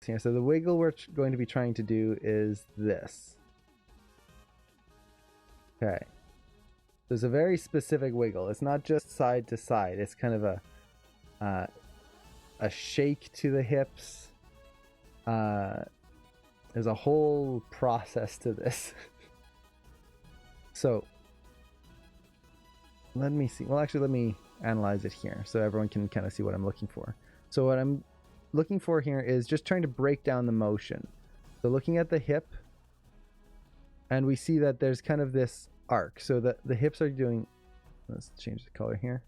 here. So the wiggle we're going to be trying to do is this. Okay. There's a very specific wiggle. It's not just side to side. It's kind of a shake to the hips. There's a whole process to this. So let me see. Well, actually, let me analyze it here so everyone can kind of see what I'm looking for. So what I'm looking for here is just trying to break down the motion. So looking at the hip, and we see that there's kind of this arc. So that the hips are doing, let's change the color here.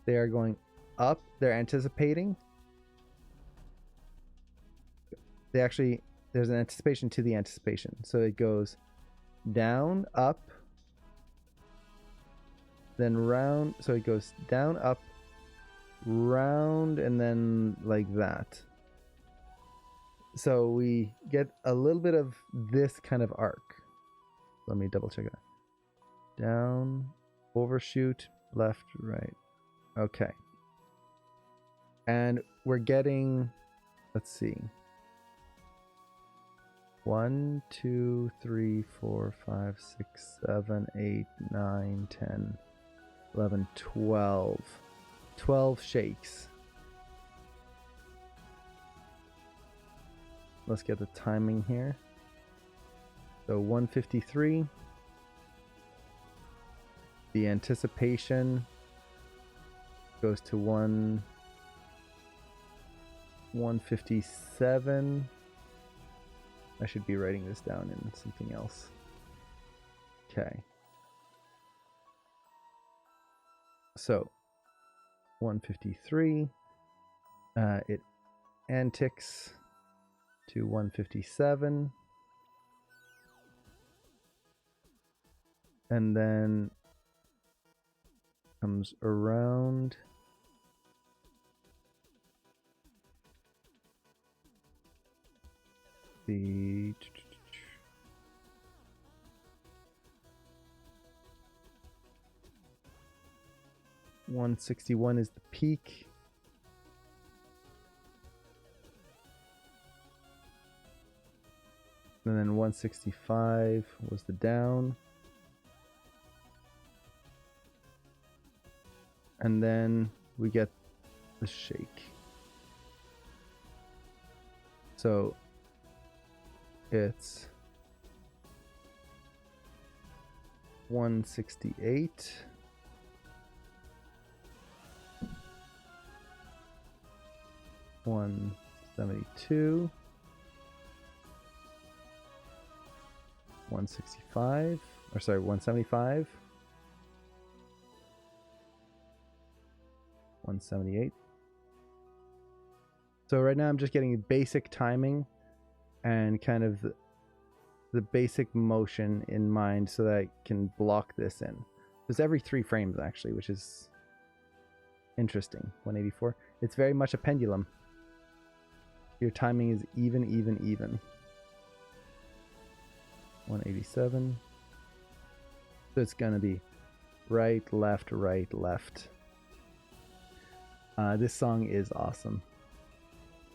They are going up. They're anticipating. There's an anticipation to the anticipation. So it goes down, up, then round. So it goes down, up, round, and then like that. So we get a little bit of this kind of arc. Let me double check that. Down, overshoot, left, right. Okay. And we're getting, let's see. 1, 2, 3, 4, 5, 6, 7, 8, 9, 10, 11, 12. 12 shakes. Let's get the timing here. So 153. The anticipation goes to 157. I should be writing this down in something else. Okay. So 153. It antics to 157. And then comes around. The 161 is the peak. And then 165 was the down. And then we get the shake. So it's 168. $172. 165. Or sorry, 175. 178. So right now I'm just getting basic timing and kind of the basic motion in mind so that I can block this in. It's every 3 frames actually, which is interesting. 184. It's very much a pendulum. Your timing is even. 187. So it's gonna be right, left, right, left. This song is awesome.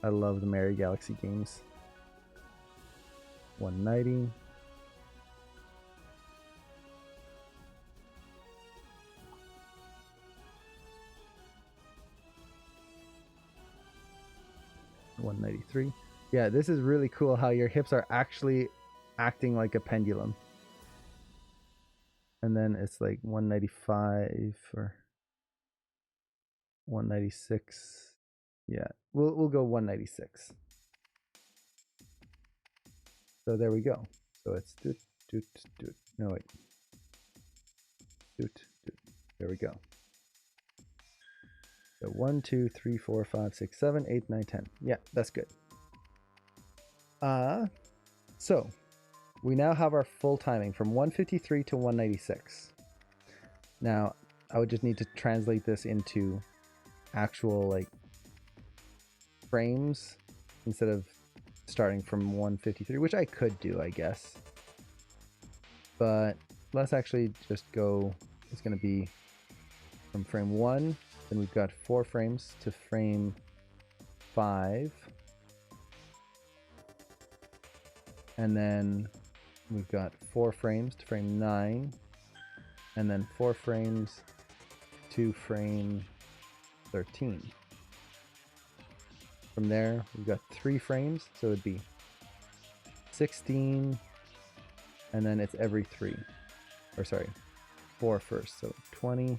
I love the Mario Galaxy games. 190. $193. Yeah, this is really cool how your hips are actually acting like a pendulum. And then it's like 195 or 196. Yeah, we'll go 196. So there we go. So it's doot. No wait. Doot. There we go. So 1, 2, 3, 4, 5, 6, 7, 8, 9, 10. Yeah, that's good. So we now have our full timing from 153 to 196. Now I would just need to translate this into actual like frames instead of starting from 153, which I could do, I guess. But let's actually just go, it's going to be from frame 1, then we've got 4 frames to frame 5, And then we've got 4 frames to frame 9. And then 4 frames to frame 13. From there, we've got 3 frames, so it'd be 16, and then it's every 3. Or sorry, 4 first. So 20,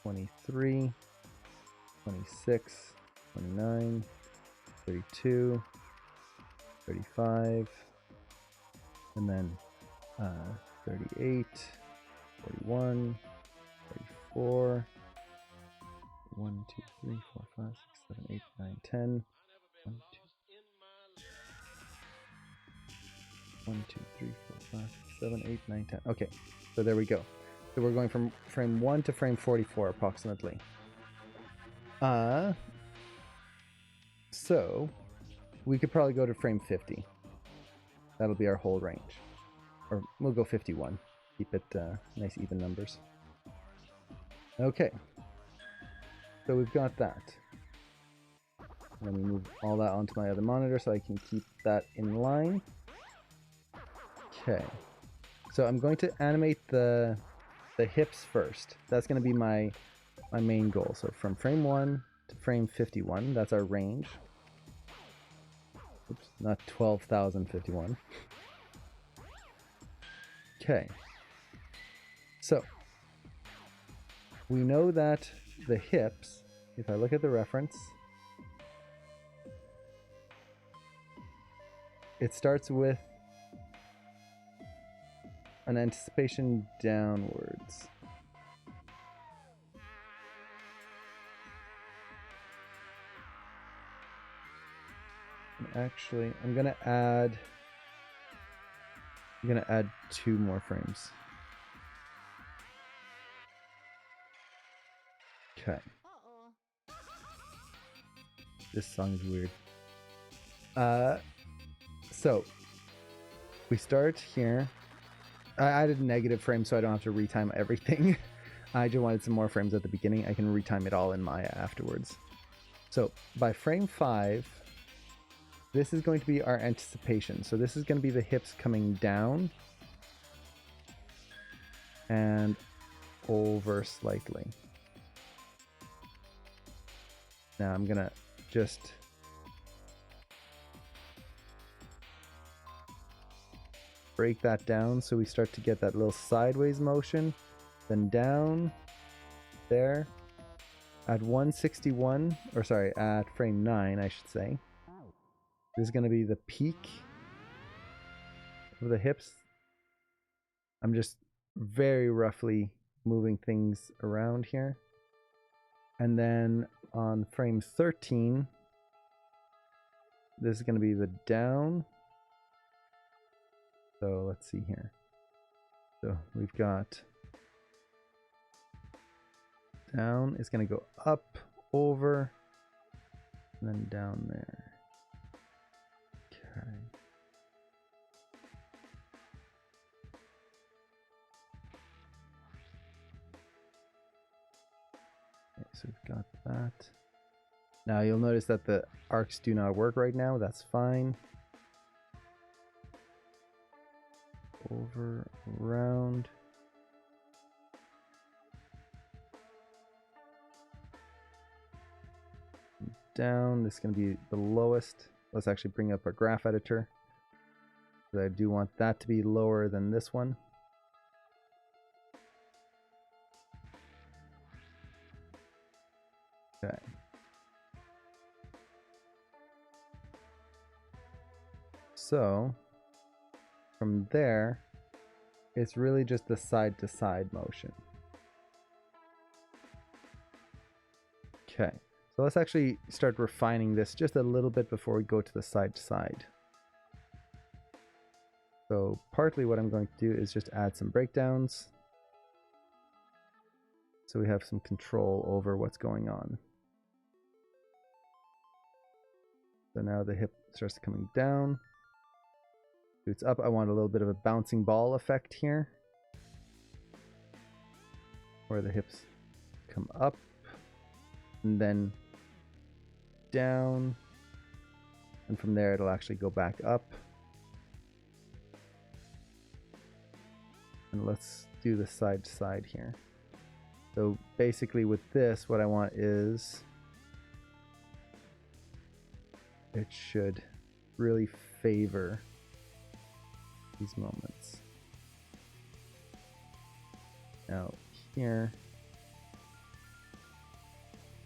23, 26, 29, 32, 35, and then 38, 41, 44, 1, 2, 3, 4, 5, 6, 7, 8, 9, 10. 1, 2, 3, 4, 5, 6, 7, 8, 9, 10. Okay, so there we go. So we're going from frame 1 to frame 44 approximately. So we could probably go to frame 50. That'll be our whole range. Or we'll go 51. Keep it nice even numbers. Okay. So we've got that. Let me move all that onto my other monitor so I can keep that in line. Okay. So I'm going to animate the hips first. That's going to be my main goal. So from frame 1 to frame 51, that's our range. Oops, not 12,051. Okay. So we know that the hips, if I look at the reference, it starts with an anticipation downwards. Actually, I'm gonna add 2 more frames. Okay. This song is weird. So we start here. I added negative frames so I don't have to retime everything. I just wanted some more frames at the beginning. I can retime it all in Maya afterwards. So by frame 5, this is going to be our anticipation. So this is going to be the hips coming down and over slightly. Now I'm going to just break that down so we start to get that little sideways motion, then down there at 161, or sorry, at frame 9 I should say. This is going to be the peak of the hips. I'm just very roughly moving things around here. And then on frame 13, this is going to be the down. So let's see here. So we've got down is going to go up, over, and then down there. Okay. Okay, so we've got that. Now you'll notice that the arcs do not work right now. That's fine. Over, around. Down. This is going to be the lowest. Let's actually bring up our graph editor. I do want that to be lower than this one. Okay. So from there, it's really just the side to side motion. Okay. So let's actually start refining this just a little bit before we go to the side to side. So partly what I'm going to do is just add some breakdowns so we have some control over what's going on. So now the hip starts coming down. It's up. I want a little bit of a bouncing ball effect here, where the hips come up and then down And from there, it'll actually go back up. And let's do the side to side here. So basically with this, what I want is it should really favor these moments. Now here,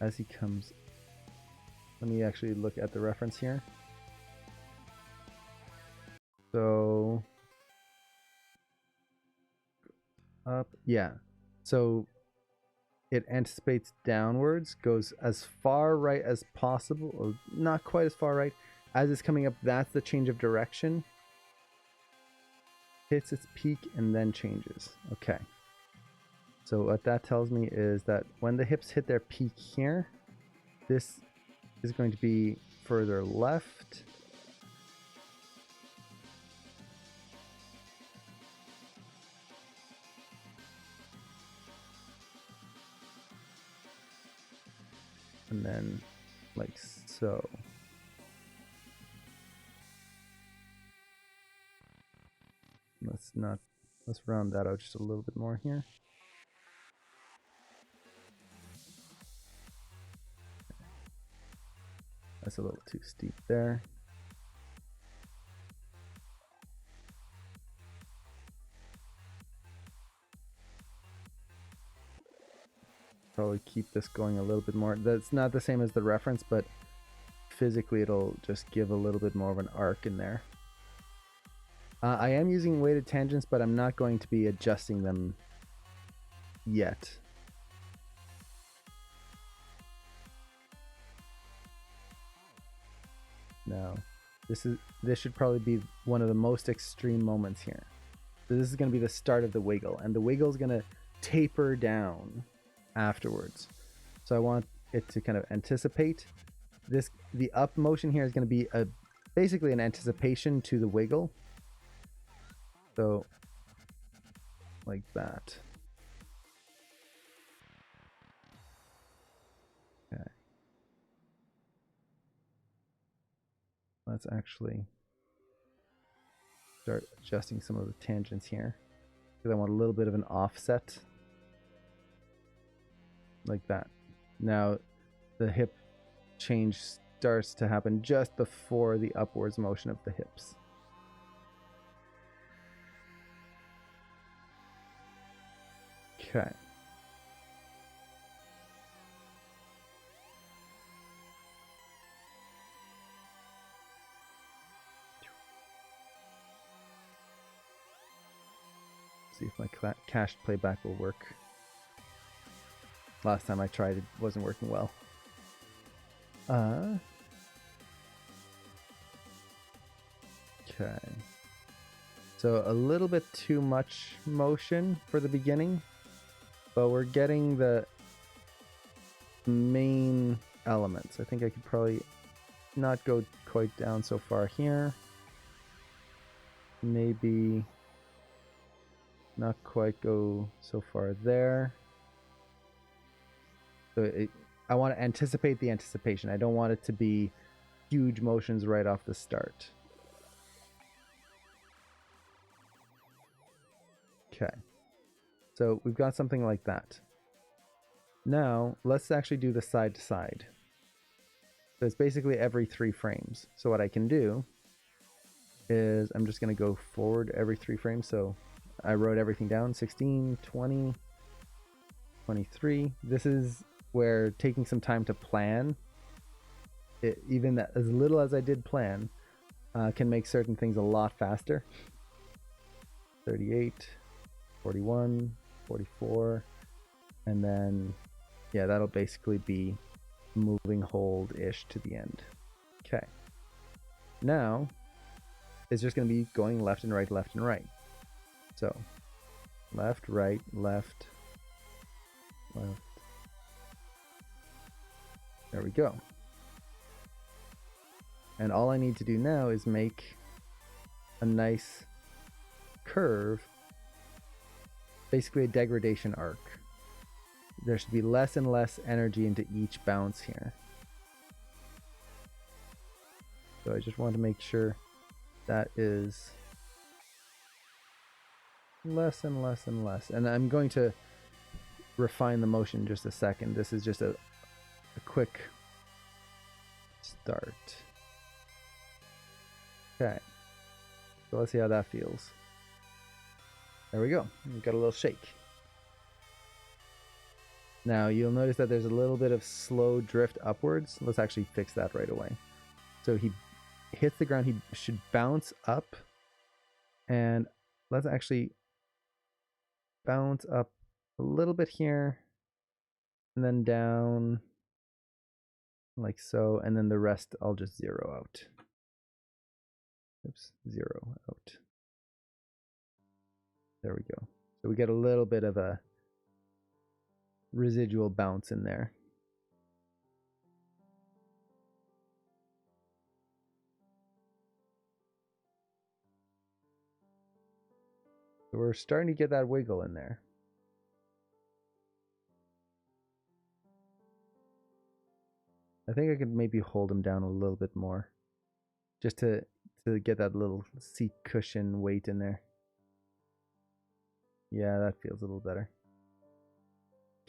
as he comes, let me actually look at the reference here. So up, yeah. So it anticipates downwards, goes as far right as possible, or not quite as far right. As it's coming up, that's the change of direction. Hits its peak and then changes. Okay. So what that tells me is that when the hips hit their peak here, this is going to be further left. And then like so. Let's round that out just a little bit more here. That's a little too steep there. Probably keep this going a little bit more. That's not the same as the reference, but physically it'll just give a little bit more of an arc in there. I am using weighted tangents, but I'm not going to be adjusting them yet. No, this should probably be one of the most extreme moments here. So this is going to be the start of the wiggle, and the wiggle is going to taper down afterwards. So I want it to kind of anticipate this. The up motion here is going to be basically an anticipation to the wiggle. So like that. Okay. Let's actually start adjusting some of the tangents here, because I want a little bit of an offset. Like that. Now the hip change starts to happen just before the upwards motion of the hips. Okay. See if my cached playback will work. Last time I tried, it wasn't working well. Okay. So a little bit too much motion for the beginning, but we're getting the main elements. I think I could probably not go quite down so far here. Maybe not quite go so far there. So I want to anticipate the anticipation. I don't want it to be huge motions right off the start. Okay. So we've got something like that. Now let's actually do the side to side. So it's basically every 3 frames. So what I can do is I'm just going to go forward every 3 frames. So I wrote everything down: 16, 20, 23. This is where taking some time to plan, even that as little as I did plan, can make certain things a lot faster. 38, 41, 44, and then yeah, that'll basically be moving hold-ish to the end. Okay. Now it's just going to be going left and right, left and right. So left, right, left, left. There we go. And all I need to do now is make a nice curve, basically a degradation arc. There should be less and less energy into each bounce here. So I just want to make sure that is less and less and less. And I'm going to refine the motion in just a second. This is just a quick start. Okay. So let's see how that feels. There we go. We've got a little shake. Now you'll notice that there's a little bit of slow drift upwards. Let's actually fix that right away. So he hits the ground, he should bounce up, and let's actually bounce up a little bit here and then down like so, and then the rest I'll just zero out. Oops, zero out. There we go. So we get a little bit of a residual bounce in there. So we're starting to get that wiggle in there. I think I could maybe hold him down a little bit more, just to get that little seat cushion weight in there. Yeah, that feels a little better.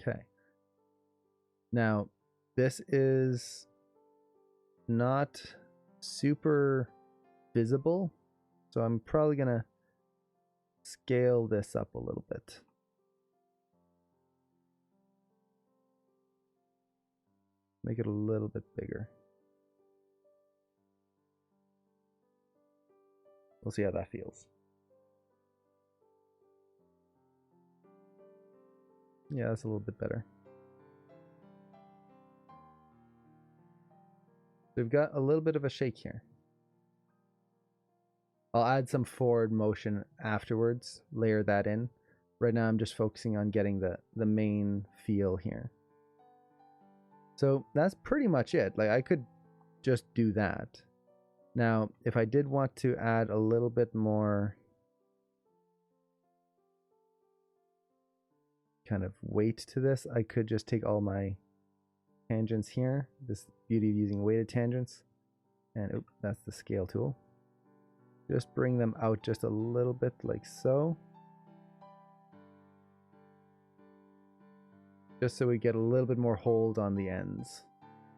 Okay. Now, this is not super visible, so I'm probably gonna scale this up a little bit. Make it a little bit bigger. We'll see how that feels. Yeah, that's a little bit better. We've got a little bit of a shake here. I'll add some forward motion afterwards, layer that in. Right now I'm just focusing on getting the main feel here. So that's pretty much it. Like, I could just do that. Now, if I did want to add a little bit more kind of weight to this, I could just take all my tangents here, this beauty of using weighted tangents, and that's the scale tool. Just bring them out just a little bit like so. Just so we get a little bit more hold on the ends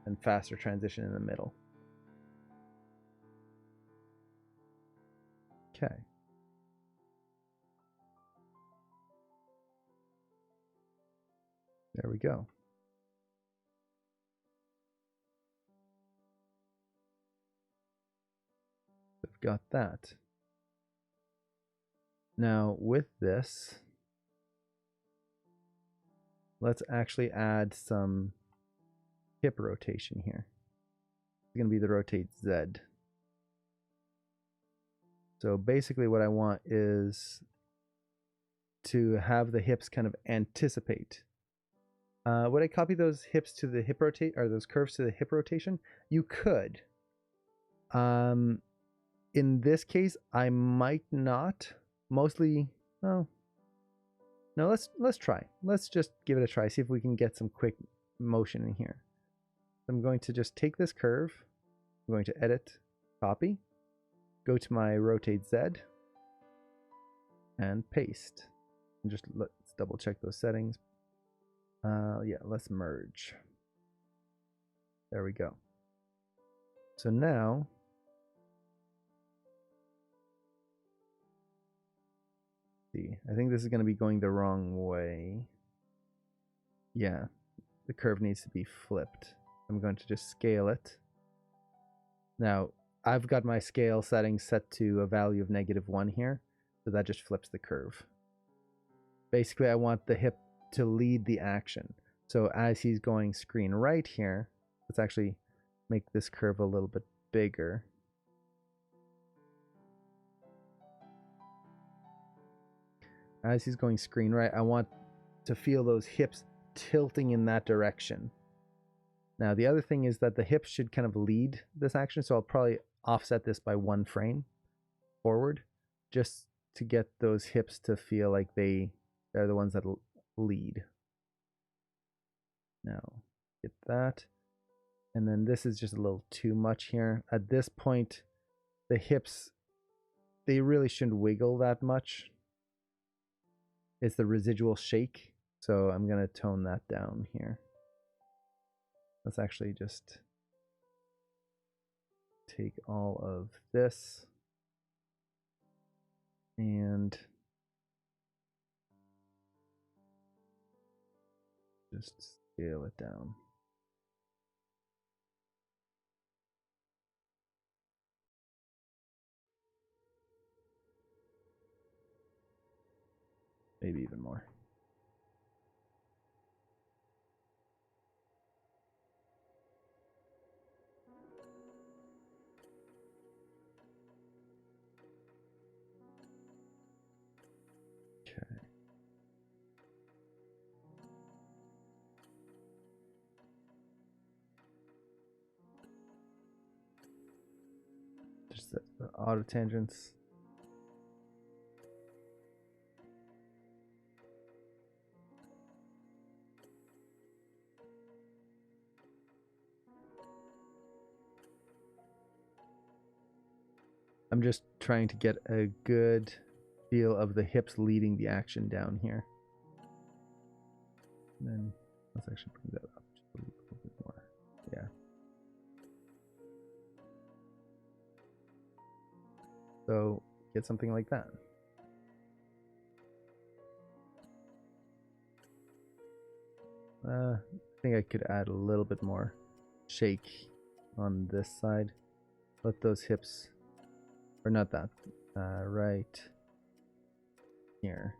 and faster transition in the middle. Okay. There we go. I've got that. Now with this, let's actually add some hip rotation here. It's going to be the rotate Z. So basically what I want is to have the hips kind of anticipate. Would I copy those hips to the hip rotate, or those curves to the hip rotation? You could. In this case, I might not. Mostly, oh, no, let's try. Let's just give it a try. See if we can get some quick motion in here. I'm going to just take this curve. I'm going to edit, copy, go to my rotate Z, and paste. And just let's double check those settings. Yeah, let's merge. There we go. So now, see, I think this is going to be going the wrong way. Yeah, the curve needs to be flipped. I'm going to just scale it. Now, I've got my scale setting set to a value of -1 here, so that just flips the curve. Basically, I want the hip to lead the action. So as he's going screen right here, let's actually make this curve a little bit bigger. As he's going screen right, I want to feel those hips tilting in that direction. Now, the other thing is that the hips should kind of lead this action, so I'll probably offset this by 1 frame forward, just to get those hips to feel like they're the ones that lead. Now, get that. And then this is just a little too much here. At this point, the hips, they really shouldn't wiggle that much. It's the residual shake. So I'm going to tone that down here. Let's actually just take all of this and just scale it down. Maybe even more. Okay. Just the auto tangents. I'm just trying to get a good feel of the hips leading the action down here. And then let's actually bring that up just a little bit more. Yeah. So get something like that. I think I could add a little bit more shake on this side. Let those hips, or not that, right here.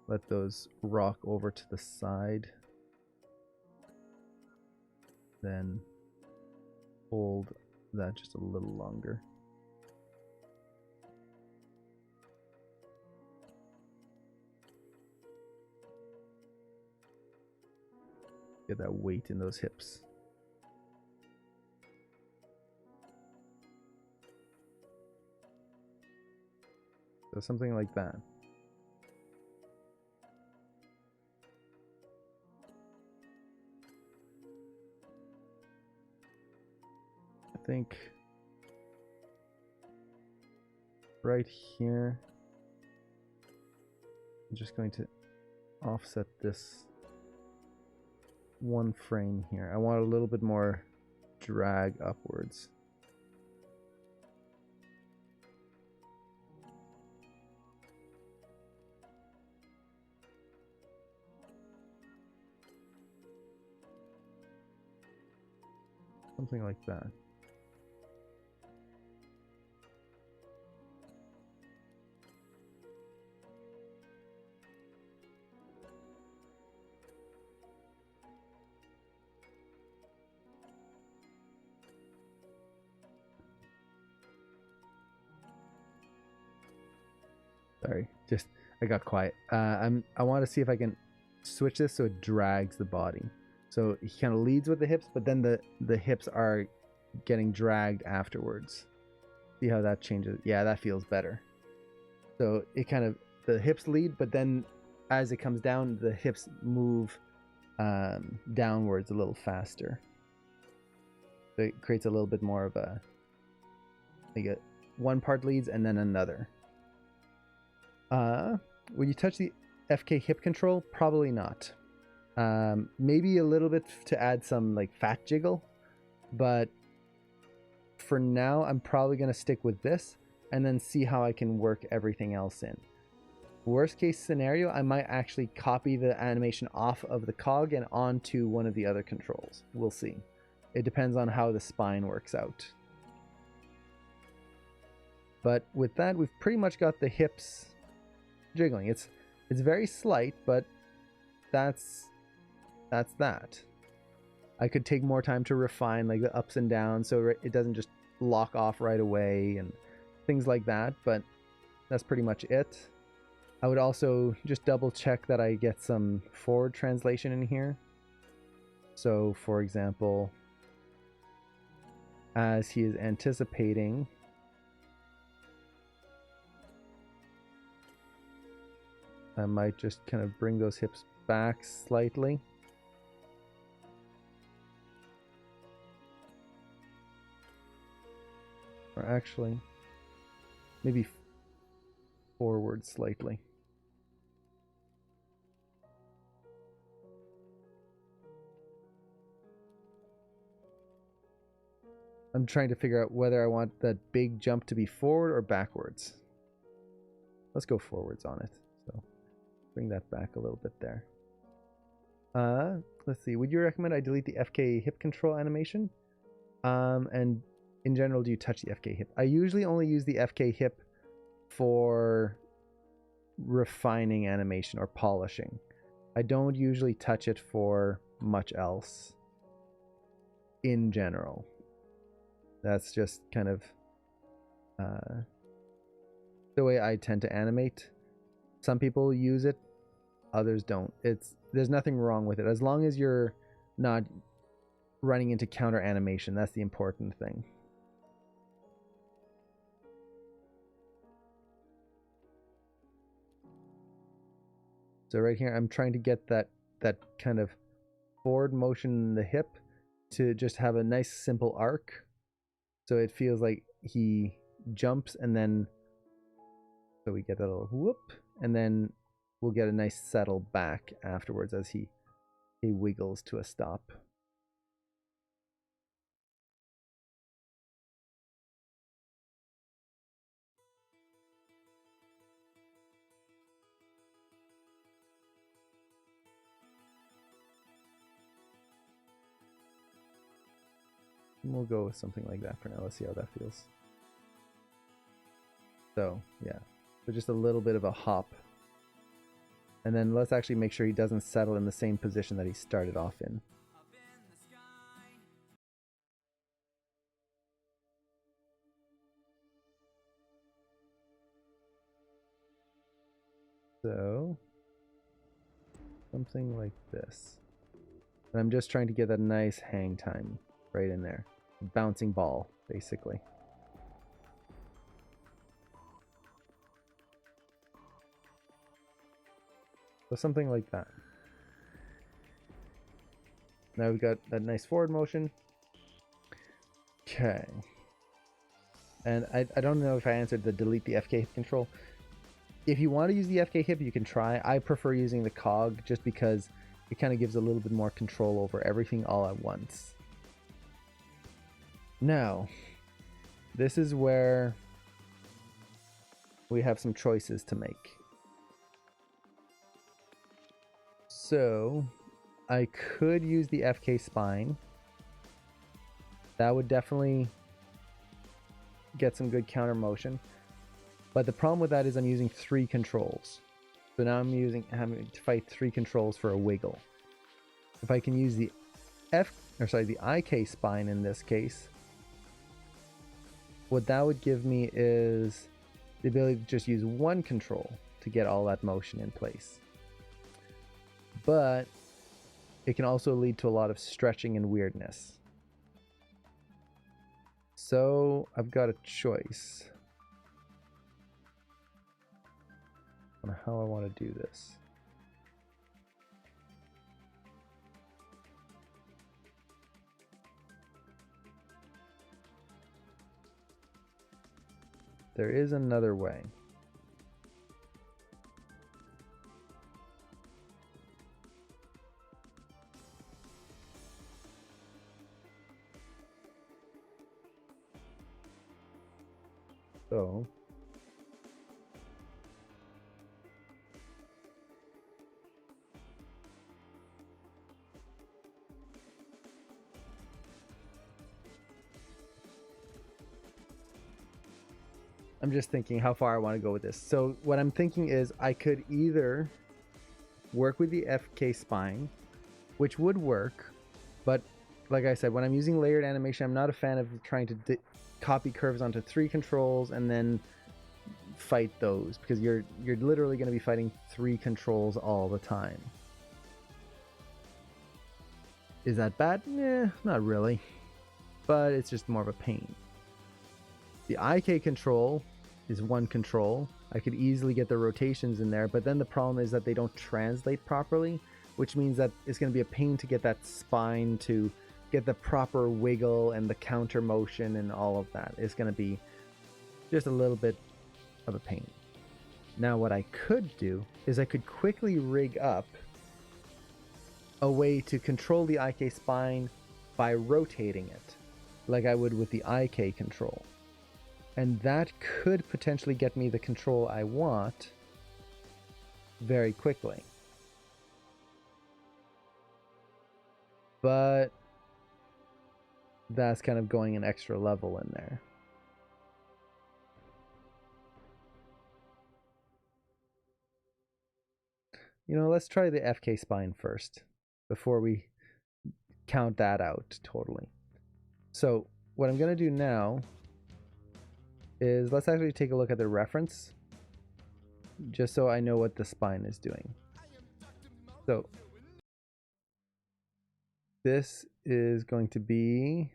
Let those rock over to the side. Then hold that just a little longer. Get that weight in those hips. So something like that. I think right here, I'm just going to offset this one frame here. I want a little bit more drag upwards. Something like that. Sorry, just I got quiet. I want to see if I can switch this so it drags the body. So he kind of leads with the hips, but then the hips are getting dragged afterwards. See how that changes? Yeah, that feels better. So it kind of, the hips lead, but then as it comes down, the hips move downwards a little faster. So it creates a little bit more of a, like a one part leads and then another. Would you touch the FK hip control? Probably not. Maybe a little bit to add some like fat jiggle, but for now I'm probably going to stick with this and then see how I can work everything else in. Worst case scenario, I might actually copy the animation off of the cog and onto one of the other controls. We'll see. It depends on how the spine works out. But with that, we've pretty much got the hips jiggling. It's very slight, but that's that. I could take more time to refine like the ups and downs so it doesn't just lock off right away and things like that, but that's pretty much it. I would also just double check that I get some forward translation in here. So for example, as he is anticipating, I might just kind of bring those hips back slightly. Or actually, maybe forward slightly. I'm trying to figure out whether I want that big jump to be forward or backwards. Let's go forwards on it. So bring that back a little bit there. Let's see. Would you recommend I delete the FK hip control animation? And in general, do you touch the FK hip? I usually only use the FK hip for refining animation or polishing. I don't usually touch it for much else in general. That's just kind of the way I tend to animate. Some people use it, others don't. There's nothing wrong with it as long as you're not running into counter animation. That's the important thing. So right here, I'm trying to get that kind of forward motion in the hip to just have a nice simple arc. So it feels like he jumps and then, so we get a little whoop, and then we'll get a nice settle back afterwards as he wiggles to a stop. And we'll go with something like that for now. Let's see how that feels. So yeah, so just a little bit of a hop. And then let's actually make sure he doesn't settle in the same position that he started off in. So something like this. And I'm just trying to get that nice hang time right in there. Bouncing ball, basically. So something like that. Now we've got that nice forward motion. Okay. And I don't know if I answered the delete the FK hip control. If you want to use the FK hip, you can try. I prefer using the cog just because it kind of gives a little bit more control over everything all at once. Now, this is where we have some choices to make. So, I could use the FK spine. That would definitely get some good counter motion. But the problem with that is I'm using 3 controls. So now I'm having to fight 3 controls for a wiggle. If I can use the the IK spine in this case, what that would give me is the ability to just use 1 control to get all that motion in place. But it can also lead to a lot of stretching and weirdness. So I've got a choice on how I want to do this. There is another way. So I'm just thinking how far I want to go with this. So what I'm thinking is I could either work with the FK spine, which would work, but like I said, when I'm using layered animation, I'm not a fan of trying to copy curves onto 3 controls and then fight those, because you're literally going to be fighting 3 controls all the time. Is that bad? Not really, but it's just more of a pain. The IK control is 1 control. I could easily get the rotations in there, but then the problem is that they don't translate properly, which means that it's going to be a pain to get that spine to get the proper wiggle and the counter motion and all of that is going to be just a little bit of a pain. Now what I could do is I could quickly rig up a way to control the IK spine by rotating it, like I would with the IK control. And that could potentially get me the control I want very quickly. But that's kind of going an extra level in there. You know, let's try the FK spine first before we count that out totally. So what I'm going to do now is let's actually take a look at the reference just so I know what the spine is doing. So this is going to be,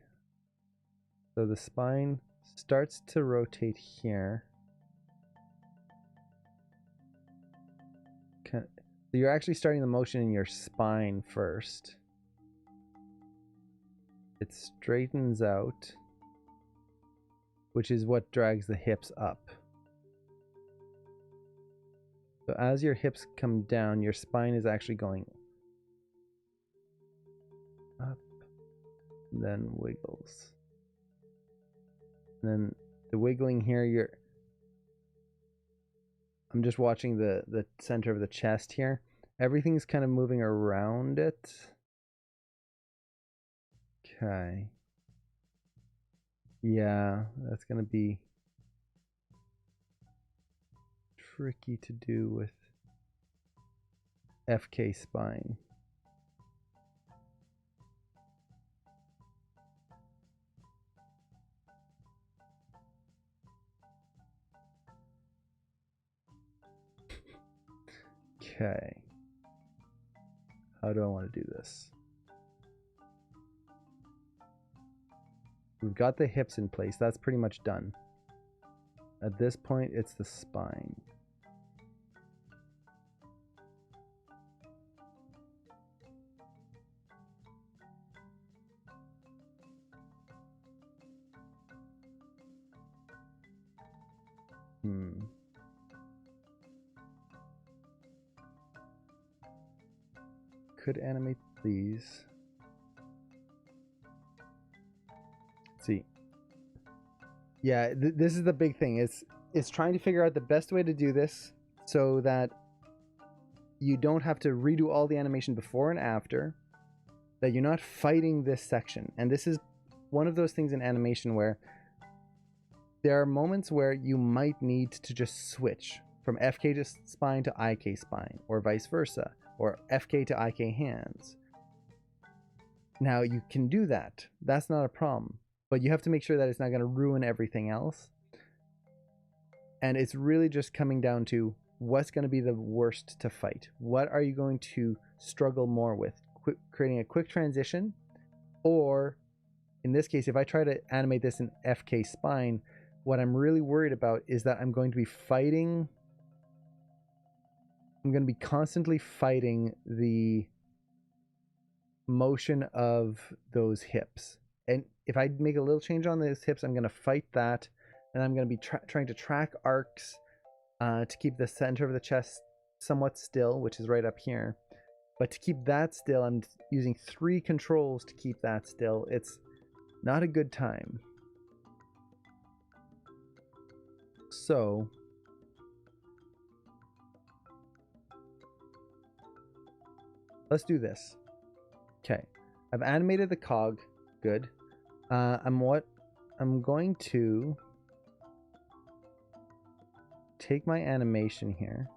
so the spine starts to rotate here. So you're actually starting the motion in your spine first. It straightens out, which is what drags the hips up. So as your hips come down, your spine is actually going up, then wiggles. And then the wiggling here, I'm just watching the center of the chest here. Everything's kind of moving around it. Okay. Yeah, that's going to be tricky to do with FK spine. Okay. How do I want to do this? We've got the hips in place. That's pretty much done. At this point, it's the spine. Could animate these. Let's see. Yeah, this is the big thing. It's trying to figure out the best way to do this so that you don't have to redo all the animation before and after, that you're not fighting this section. And this is one of those things in animation where there are moments where you might need to just switch from FK to spine to IK spine, or vice versa, or FK to IK hands. Now you can do that. That's not a problem. But you have to make sure that it's not going to ruin everything else. And it's really just coming down to what's going to be the worst to fight. What are you going to struggle more with? Creating a quick transition, or in this case, if I try to animate this in FK spine, what I'm really worried about is that I'm going to be fighting. I'm going to be constantly fighting the motion of those hips. And if I make a little change on those hips, I'm going to fight that. And I'm going to be trying to track arcs to keep the center of the chest somewhat still, which is right up here. But to keep that still, I'm using 3 controls to keep that still. It's not a good time. So let's do this. Okay, I've animated the cog. Good. I'm going to take my animation here.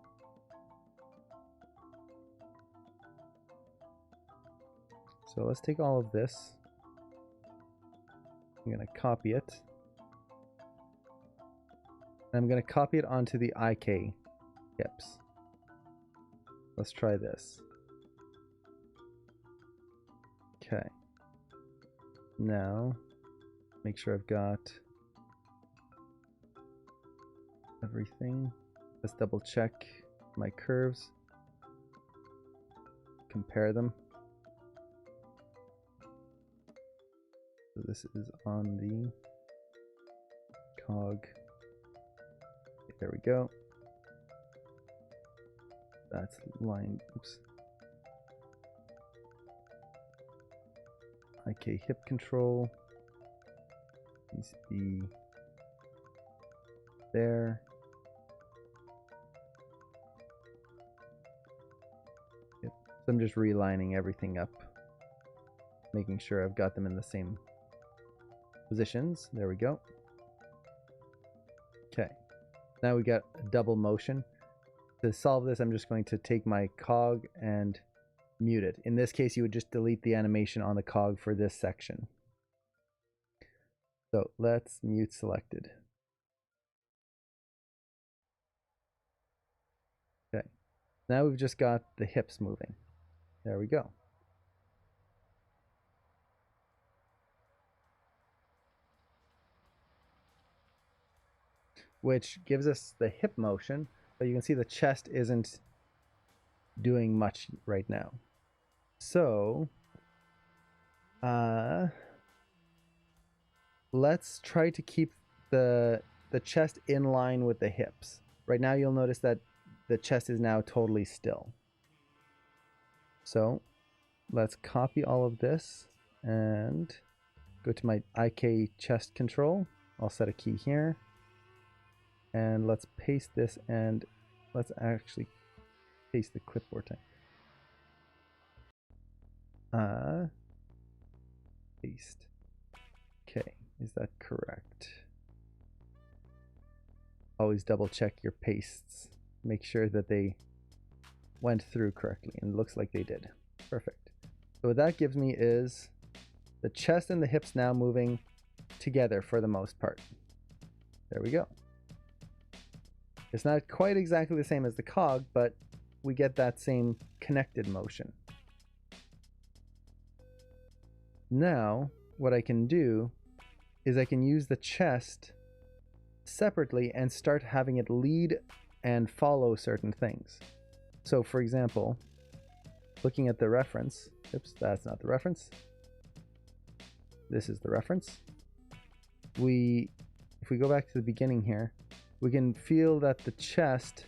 So let's take all of this. I'm going to copy it. And I'm going to copy it onto the IK hips. Let's try this. Okay. Now, make sure I've got everything. Let's double check my curves. Compare them. this is on the cog. There we go. That's line. Oops. IK hip control needs to be there. Yep. So I'm just relining everything up, making sure I've got them in the same positions. There we go. Okay. Now we got a double motion. To solve this, I'm just going to take my cog and mute it. In this case, you would just delete the animation on the cog for this section. So let's mute selected. Okay. Now we've just got the hips moving. There we go. Which gives us the hip motion, but you can see the chest isn't doing much right now. So let's try to keep the chest in line with the hips. Right now you'll notice that the chest is now totally still. So let's copy all of this and go to my IK chest control. I'll set a key here. And let's paste this, and let's actually paste the clipboard time. Paste. Okay, is that correct? Always double check your pastes. Make sure that they went through correctly, and it looks like they did. Perfect. So what that gives me is the chest and the hips now moving together for the most part. There we go. It's not quite exactly the same as the cog, but we get that same connected motion. Now, what I can do is I can use the chest separately and start having it lead and follow certain things. So, for example, looking at the reference, oops, that's not the reference. This is the reference. If we go back to the beginning here, we can feel that the chest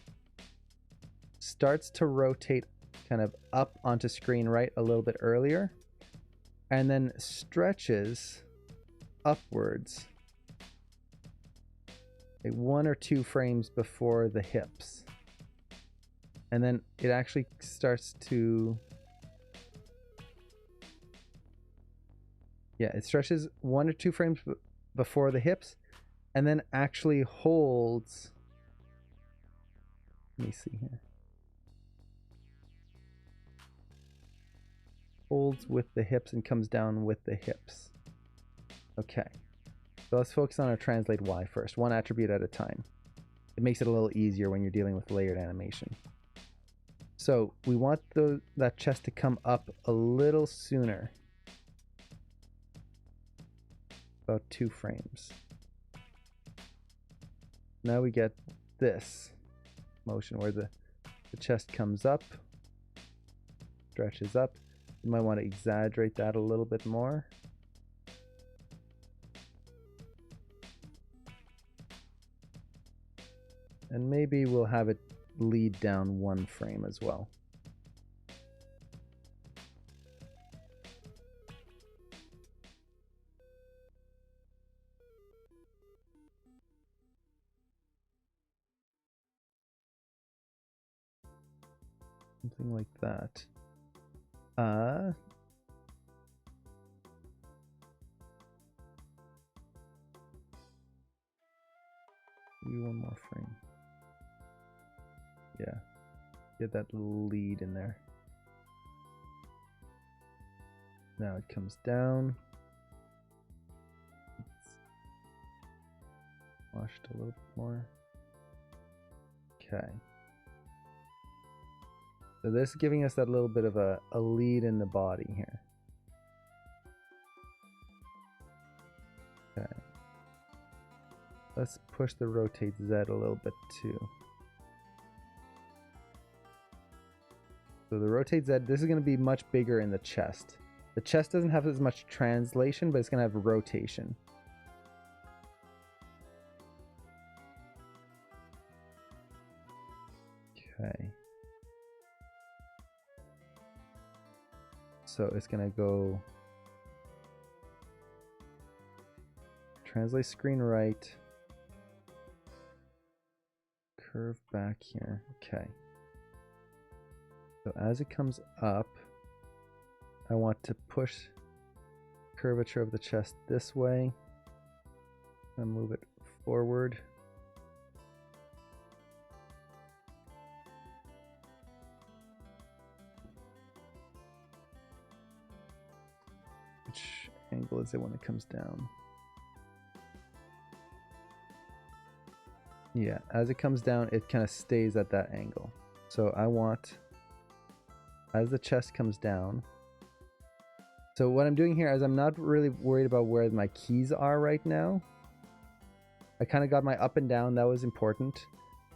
starts to rotate kind of up onto screen right a little bit earlier, and then stretches upwards like 1 or 2 frames before the hips. And then it actually starts to, yeah, it stretches 1 or 2 frames before the hips, and then actually holds, let me see here, holds with the hips and comes down with the hips. Okay, so let's focus on our translate Y first, one attribute at a time. It makes it a little easier when you're dealing with layered animation. So we want that chest to come up a little sooner, about 2 frames. Now we get this motion where the chest comes up, stretches up. You might want to exaggerate that a little bit more. And maybe we'll have it lead down 1 frame as well. Something like that. Maybe 1 more frame. Yeah, get that lead in there. Now it comes down. It's washed a little bit more. Okay. So this is giving us that little bit of a lead in the body here. Okay. Let's push the rotate Z a little bit too. So the rotate Z, this is going to be much bigger in the chest. The chest doesn't have as much translation, but it's going to have rotation. Okay. So it's going to go translate screen right, curve back here. Okay. So as it comes up, I want to push curvature of the chest this way and move it forward. Which angle is it when it comes down? Yeah, as it comes down, it kind of stays at that angle. So I want, as the chest comes down, so what I'm doing here is I'm not really worried about where my keys are right now. I kind of got my up and down, that was important.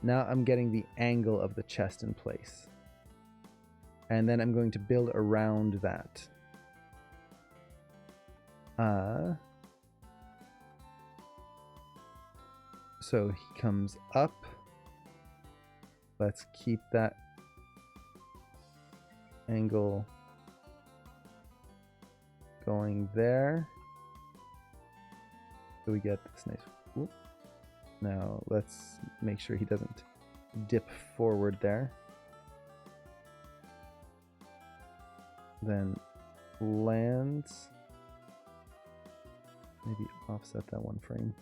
Now I'm getting the angle of the chest in place. And then I'm going to build around that. So he comes up. Let's keep that angle going there. So we get this nice. Whoop. Now let's make sure he doesn't dip forward there. Then lands. Maybe offset that one frame.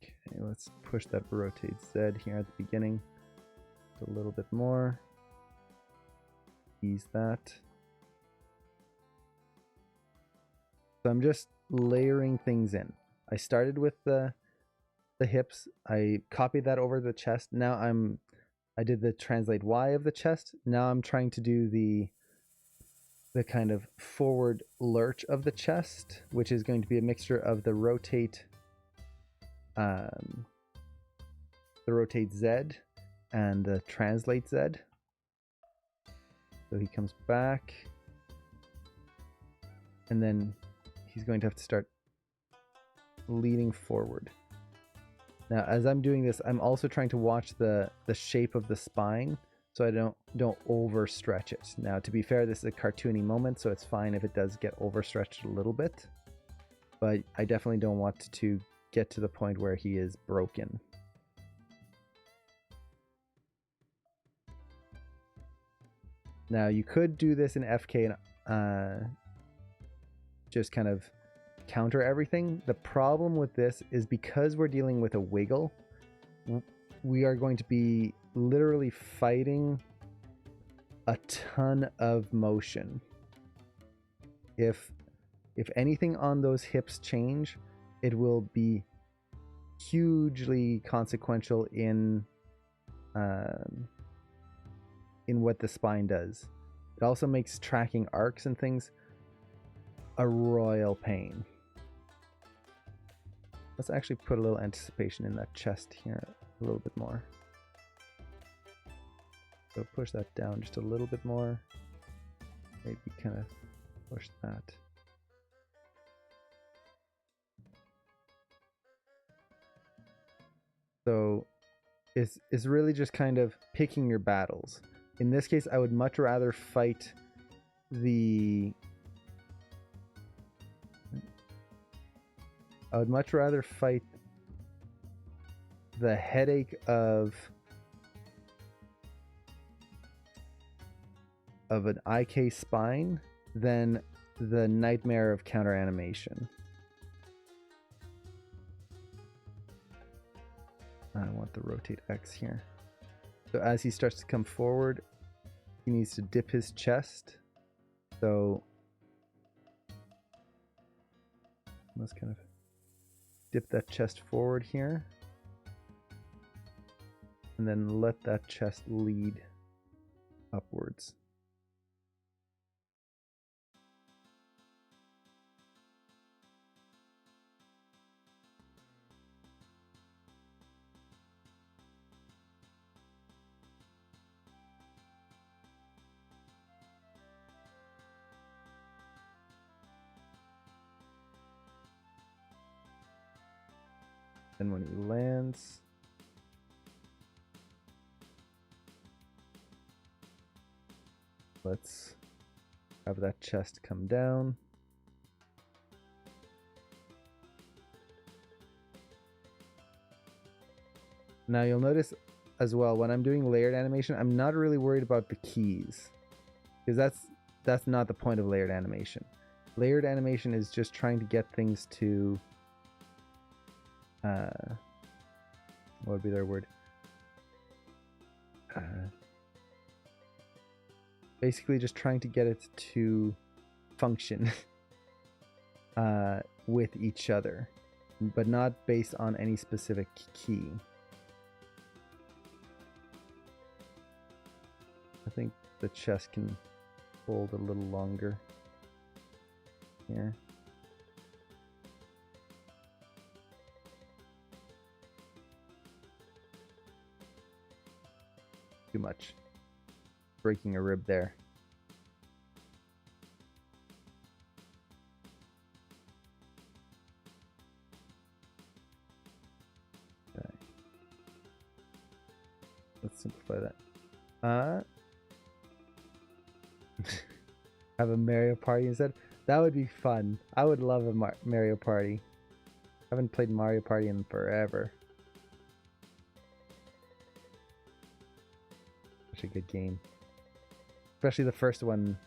Okay, let's push that rotate Z here at the beginning a little bit more. Ease that. So I'm just layering things in. I started with the hips. I copied that over the chest. Now I did the translate Y of the chest. Now I'm trying to do the kind of forward lurch of the chest, which is going to be a mixture of the rotate Z and the translate Z. So he comes back, and then he's going to have to start leaning forward. Now, as I'm doing this, I'm also trying to watch the shape of the spine so I don't overstretch it. Now, to be fair, this is a cartoony moment, so it's fine if it does get overstretched a little bit. But I definitely don't want to get to the point where he is broken. Now, you could do this in FK and just kind of counter everything. The problem with this is because we're dealing with a wiggle, we are going to be literally fighting a ton of motion. If anything on those hips change, it will be hugely consequential in what the spine does. It also makes tracking arcs and things a royal pain. Let's actually put a little anticipation in that chest here a little bit more. So push that down just a little bit more. Maybe kind of push that. So it's really just kind of picking your battles. In this case, I would much rather fight the headache of an IK spine than the nightmare of counter animation. I want the rotate X here. So as he starts to come forward, he needs to dip his chest. So let's kind of dip that chest forward here. And then let that chest lead upwards. Then when he lands, let's have that chest come down. Now you'll notice as well, when I'm doing layered animation, I'm not really worried about the keys, because that's not the point of layered animation. Layered animation is just trying to get things to what would be their word? Basically just trying to get it to function with each other, but not based on any specific key. I think the chest can hold a little longer here. Too much. Breaking a rib there. Okay. Let's simplify that. Have a Mario Party instead? That would be fun. I would love a Mario Party. I haven't played Mario Party in forever. Such a good game. Especially the first one,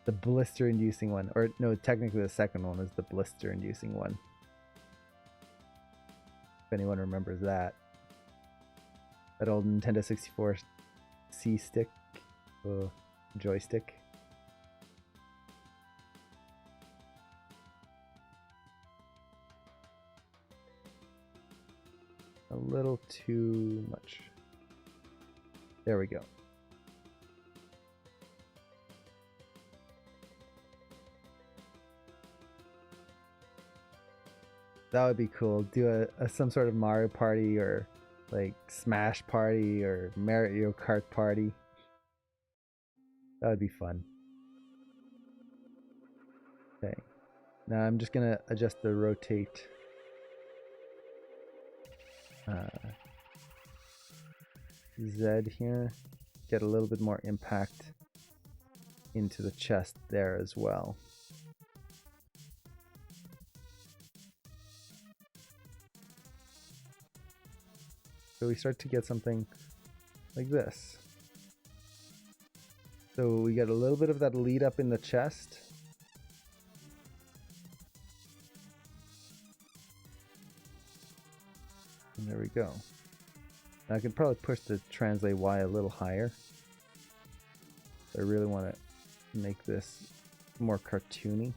the blister-inducing one. Or no, technically the second one was the blister-inducing one. If anyone remembers that. That old Nintendo 64 C-stick. Joystick. A little too much. There we go. That would be cool. Do some sort of Mario Party or like Smash Party or Mario Kart Party. That would be fun. Okay. Now I'm just gonna adjust the rotate. Z here. Get a little bit more impact into the chest there as well. So we start to get something like this. So we get a little bit of that lead up in the chest. And there we go. Now I could probably push the translate Y a little higher. I really want to make this more cartoony.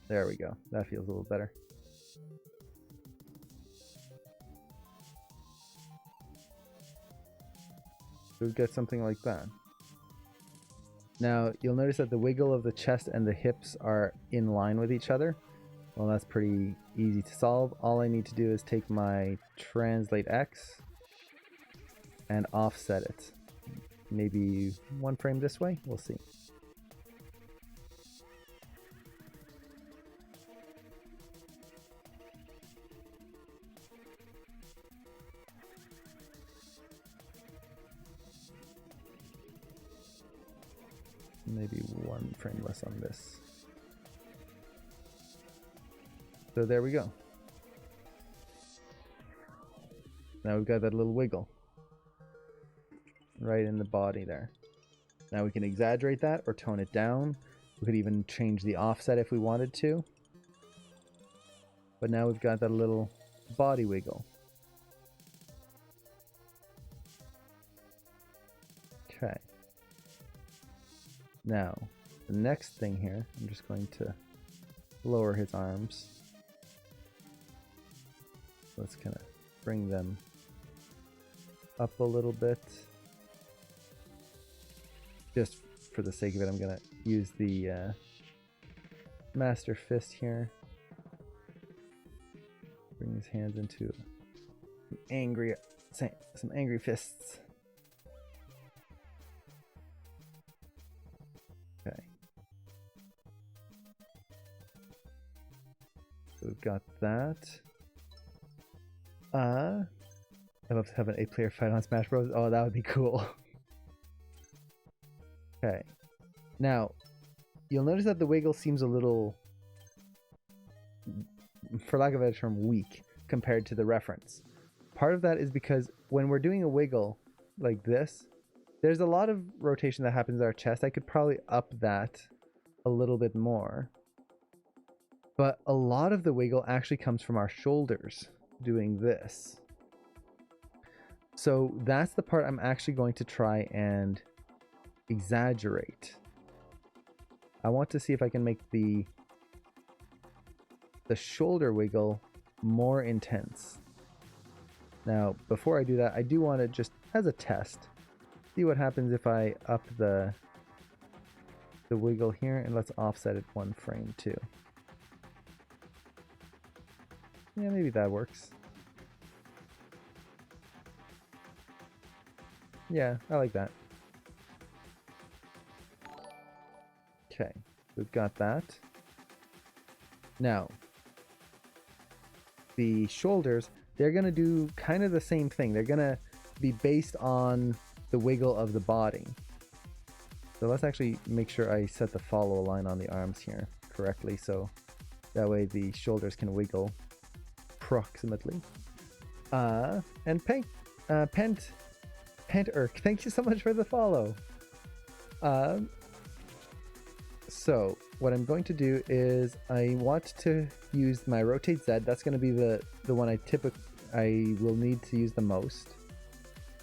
There we go. That feels a little better. We've got something like that. Now you'll notice that the wiggle of the chest and the hips are in line with each other. Well, that's pretty easy to solve. All I need to do is take my translate X and offset it. Maybe one frame this way, we'll see. Maybe one frame less on this. So there we go. Now we've got that little wiggle right in the body there. Now we can exaggerate that or tone it down. We could even change the offset if we wanted to. But now we've got that little body wiggle. Okay. Now, the next thing here, I'm just going to lower his arms. Let's kind of bring them up a little bit. Just for the sake of it, I'm going to use the Master Fist here. Bring his hands into some angry fists. Okay. So we've got that. I'd love to have an 8-player fight on Smash Bros. Oh, that would be cool. Okay. Now, you'll notice that the wiggle seems a little, for lack of a better term, weak compared to the reference. Part of that is because when we're doing a wiggle like this, there's a lot of rotation that happens in our chest. I could probably up that a little bit more. But a lot of the wiggle actually comes from our shoulders doing this. So that's the part I'm actually going to try and exaggerate. I want to see if I can make the shoulder wiggle more intense. Now, before I do that, I do want to just, as a test, see what happens if I up the wiggle here, and let's offset it 1 frame too. Yeah, maybe that works. Yeah, I like that. Okay, we've got that. Now, the shoulders, they're going to do kind of the same thing. They're going to be based on the wiggle of the body. So let's actually make sure I set the follow line on the arms here correctly, so that way the shoulders can wiggle approximately. And Pentirk, thank you so much for the follow. So what I'm going to do is I want to use my rotate Z. That's going to be the one I will need to use the most.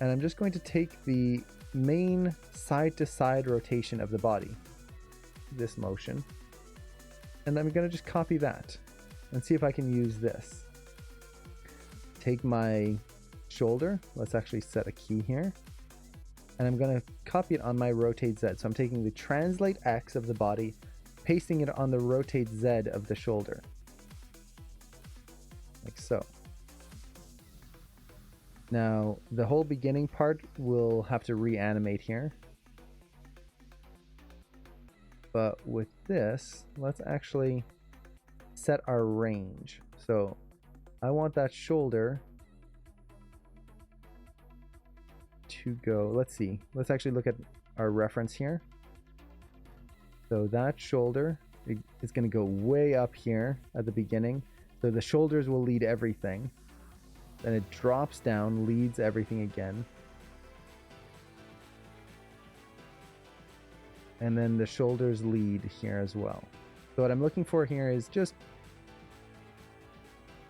And I'm just going to take the main side to side rotation of the body, this motion, and I'm going to just copy that and see if I can use this. Take my shoulder, let's actually set a key here, and I'm going to copy it on my rotate Z. So I'm taking the translate X of the body, pasting it on the rotate Z of the shoulder, like so. Now, the whole beginning part will have to reanimate here. But with this, let's actually set our range. So I want that shoulder to go, let's see, let's actually look at our reference here. So that shoulder is going to go way up here at the beginning. So the shoulders will lead everything. Then it drops down, leads everything again. And then the shoulders lead here as well. So what I'm looking for here is just...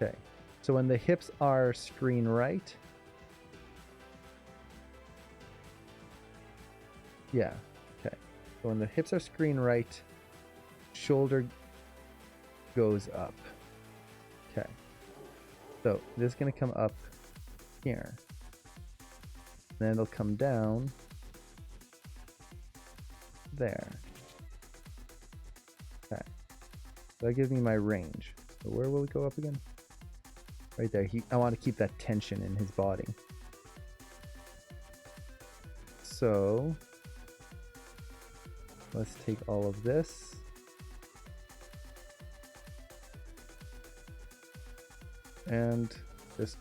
Okay. So when the hips are screen right... Yeah. Okay. So when the hips are screen right, shoulder goes up. Okay. So this is going to come up here. Then it'll come down there. Okay. So that gives me my range. So where will it go up again? Right there. I want to keep that tension in his body. So let's take all of this. And just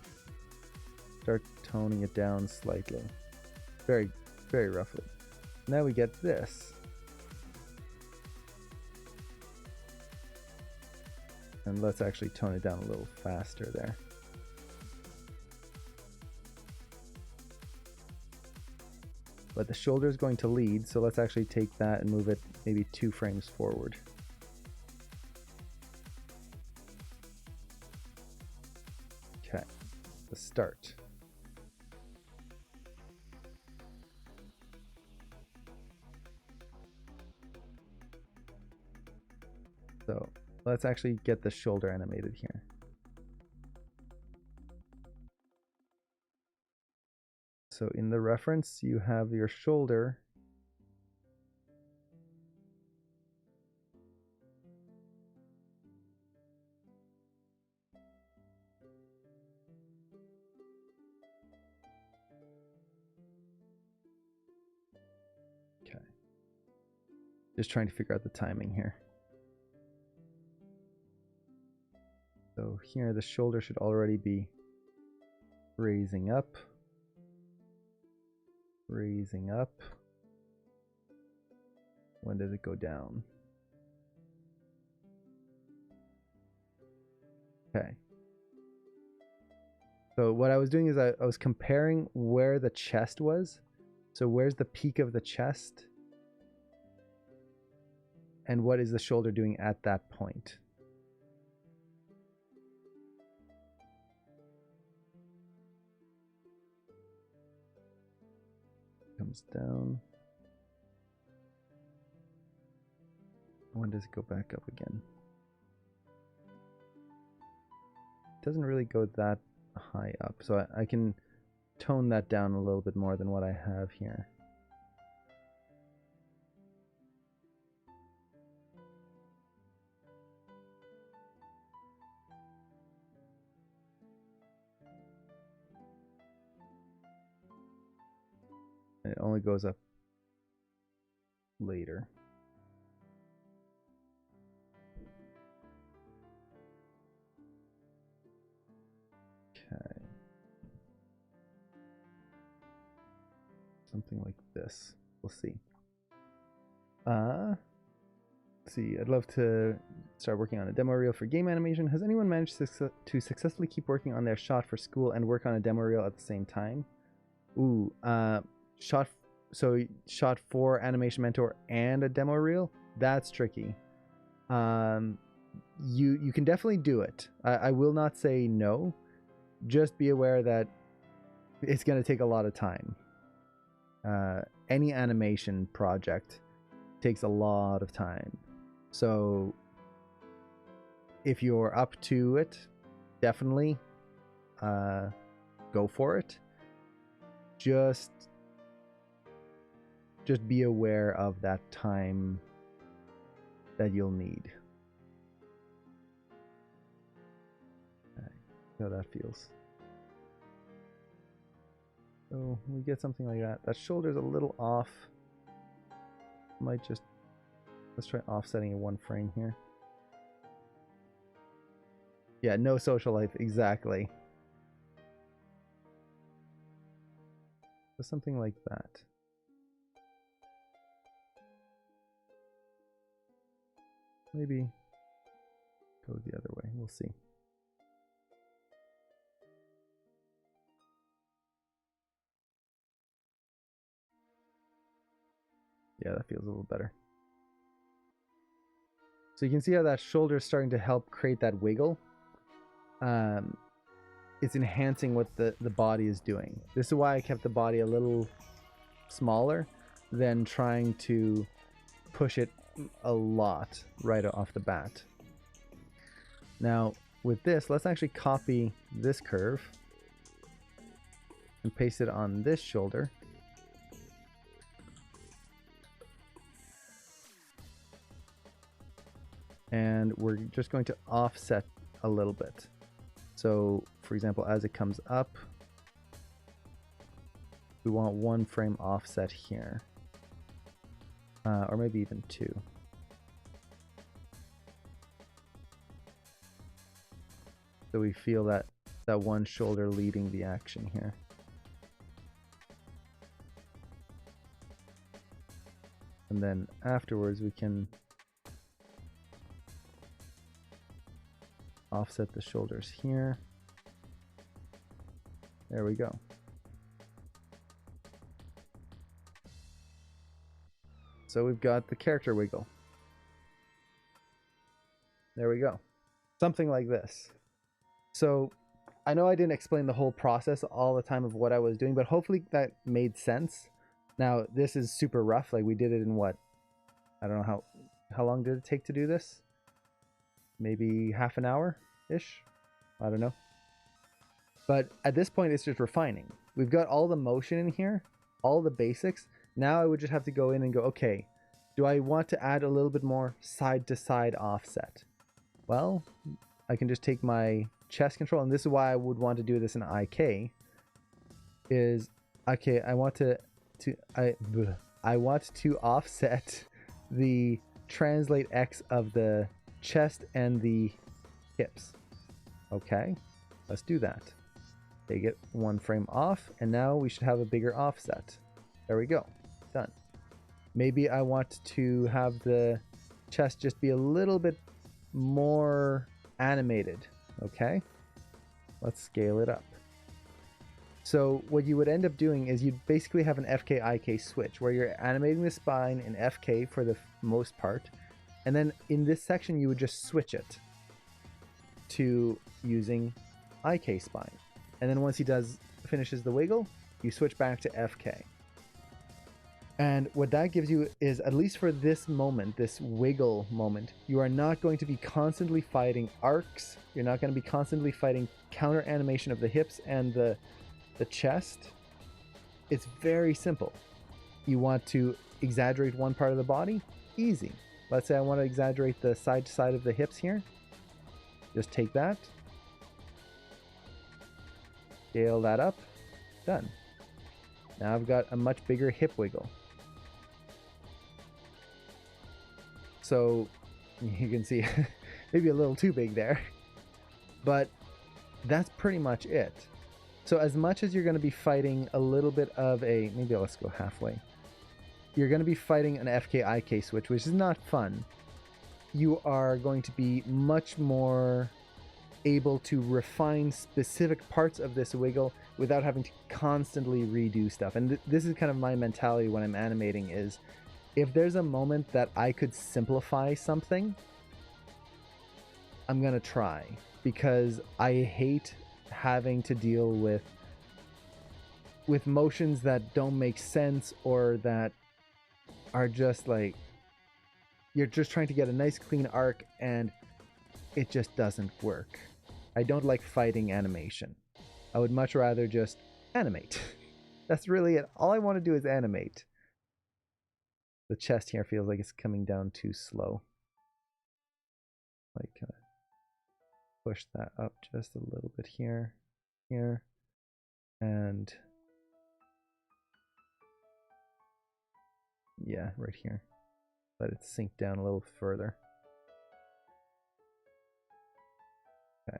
start toning it down slightly. Very, very roughly. Now we get this. And let's actually tone it down a little faster there. But the shoulder is going to lead, so let's actually take that and move it maybe 2 frames forward. Okay, let's start. So let's actually get the shoulder animated here. So in the reference, you have your shoulder. Okay. Just trying to figure out the timing here. So So here the shoulder should already be raising up. Raising up. When does it go down? Okay. So what I was doing is I was comparing where the chest was. So where's the peak of the chest? And what is the shoulder doing at that point? Comes down. When does it go back up again? It doesn't really go that high up, so I can tone that down a little bit more than what I have here. And it only goes up later. Okay. Something like this. We'll see. Let's see. I'd love to start working on a demo reel for game animation. Has anyone managed to successfully keep working on their shot for school and work on a demo reel at the same time? Ooh, shot for Animation Mentor and a demo reel? That's tricky. You can definitely do it. I will not say no. Just be aware that it's going to take a lot of time. Any animation project takes a lot of time. So if you're up to it, definitely go for it. Just be aware of that time that you'll need. Okay, see how that feels. So we get something like that. That shoulder's a little off. Might just, let's try offsetting it one frame here. Yeah, no social life, exactly. So something like that. Maybe go the other way. We'll see. Yeah, that feels a little better. So you can see how that shoulder is starting to help create that wiggle. It's enhancing what the body is doing. This is why I kept the body a little smaller than trying to push it a lot right off the bat. Now with this, let's actually copy this curve and paste it on this shoulder. And we're just going to offset a little bit. So for example, as it comes up, we want one frame offset here. Or maybe even two. So we feel that one shoulder leading the action here. And then afterwards we can offset the shoulders here. There we go. So we've got the character wiggle. There we go. Something like this. So I know I didn't explain the whole process all the time of what I was doing, but hopefully that made sense. Now this is super rough. Like we did it in what? I don't know how long did it take to do this? Maybe half an hour-ish? I don't know. But at this point, it's just refining. We've got all the motion in here, all the basics. Now I would just have to go in and go, okay, do I want to add a little bit more side-to-side offset? Well, I can just take my chest control, and this is why I would want to do this in IK, is, okay, I want to offset the translate X of the chest and the hips. Okay, let's do that. Take it 1 frame off, and now we should have a bigger offset. There we go. Done. Maybe I want to have the chest just be a little bit more animated. Okay, let's scale it up. So what you would end up doing is you'd basically have an FK IK switch where you're animating the spine in FK for the most part, and then in this section you would just switch it to using IK spine. And then once he finishes the wiggle, you switch back to FK. And what that gives you is, at least for this moment, this wiggle moment, you are not going to be constantly fighting arcs. You're not going to be constantly fighting counter animation of the hips and the chest. It's very simple. You want to exaggerate one part of the body? Easy. Let's say I want to exaggerate the side to side of the hips here. Just take that. Scale that up. Done. Now I've got a much bigger hip wiggle. So you can see maybe a little too big there, but that's pretty much it. So as much as you're going to be fighting a little bit of a, maybe let's go halfway. You're going to be fighting an FK IK switch, which is not fun. You are going to be much more able to refine specific parts of this wiggle without having to constantly redo stuff. And this is kind of my mentality when I'm animating, is if there's a moment that I could simplify something, I'm going to try, because I hate having to deal with motions that don't make sense, or that are just like, you're just trying to get a nice clean arc and it just doesn't work. I don't like fighting animation. I would much rather just animate. That's really it. All I want to do is animate. The chest here feels like it's coming down too slow. Like, push that up just a little bit here, and yeah, right here. Let it sink down a little further. Okay.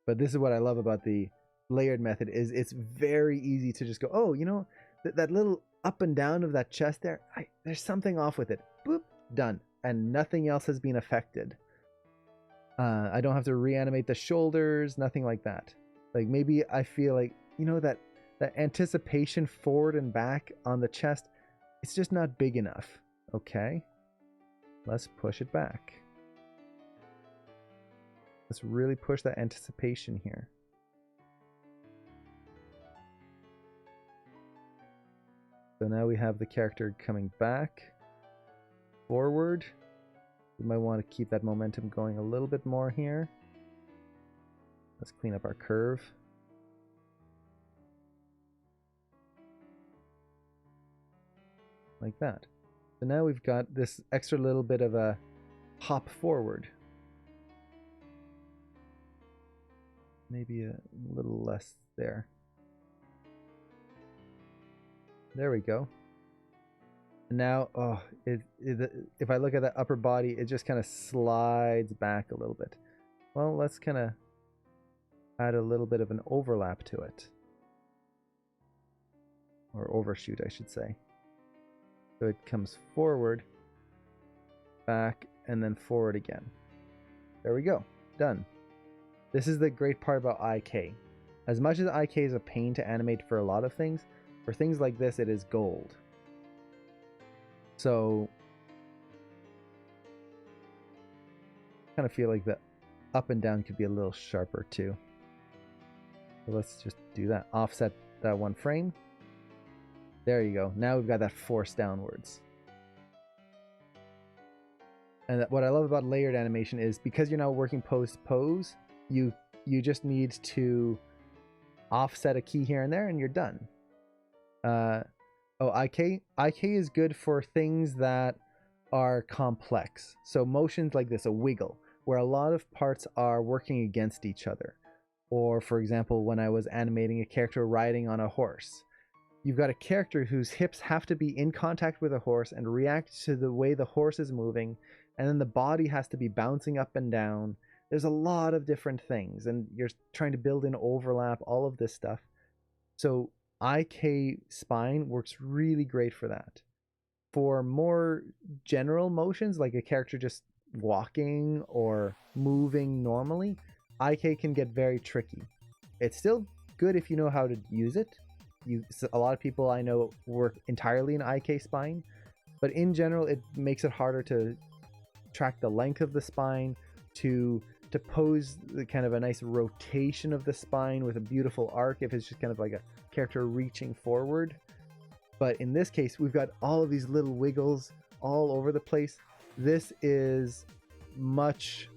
But this is what I love about the layered method, is it's very easy to just go, oh, you know, that little up and down of that chest there, there's something off with it. Boop, done. And nothing else has been affected. I don't have to reanimate the shoulders, nothing like that. Like, maybe I feel like, you know, that anticipation forward and back on the chest, it's just not big enough. Okay, let's push it back. Let's really push that anticipation here. So now we have the character coming back, forward. We might want to keep that momentum going a little bit more here. Let's clean up our curve. Like that. So now we've got this extra little bit of a hop forward. Maybe a little less there. There we go. And now, oh, if I look at that upper body, it just kind of slides back a little bit. Well, let's kind of add a little bit of an overlap to it. Or overshoot, I should say. So it comes forward, back, and then forward again. There we go. Done. This is the great part about IK. As much as IK is a pain to animate for a lot of things, for things like this, it is gold. So, I kind of feel like the up and down could be a little sharper too. So let's just do that. Offset that 1 frame. There you go. Now we've got that force downwards. And what I love about layered animation is, because you're now working pose to pose, you just need to offset a key here and there and you're done. IK is good for things that are complex. So motions like this, a wiggle, where a lot of parts are working against each other. Or for example, when I was animating a character riding on a horse, you've got a character whose hips have to be in contact with a horse and react to the way the horse is moving, and then the body has to be bouncing up and down. There's a lot of different things, and you're trying to build in overlap, all of this stuff. So IK spine works really great for that. For more general motions, like a character just walking or moving normally, IK can get very tricky. It's still good if you know how to use it. A lot of people I know work entirely in IK spine, but in general, it makes it harder to track the length of the spine, to pose the kind of a nice rotation of the spine with a beautiful arc if it's just kind of like a character reaching forward. But in this case, we've got all of these little wiggles all over the place. This is much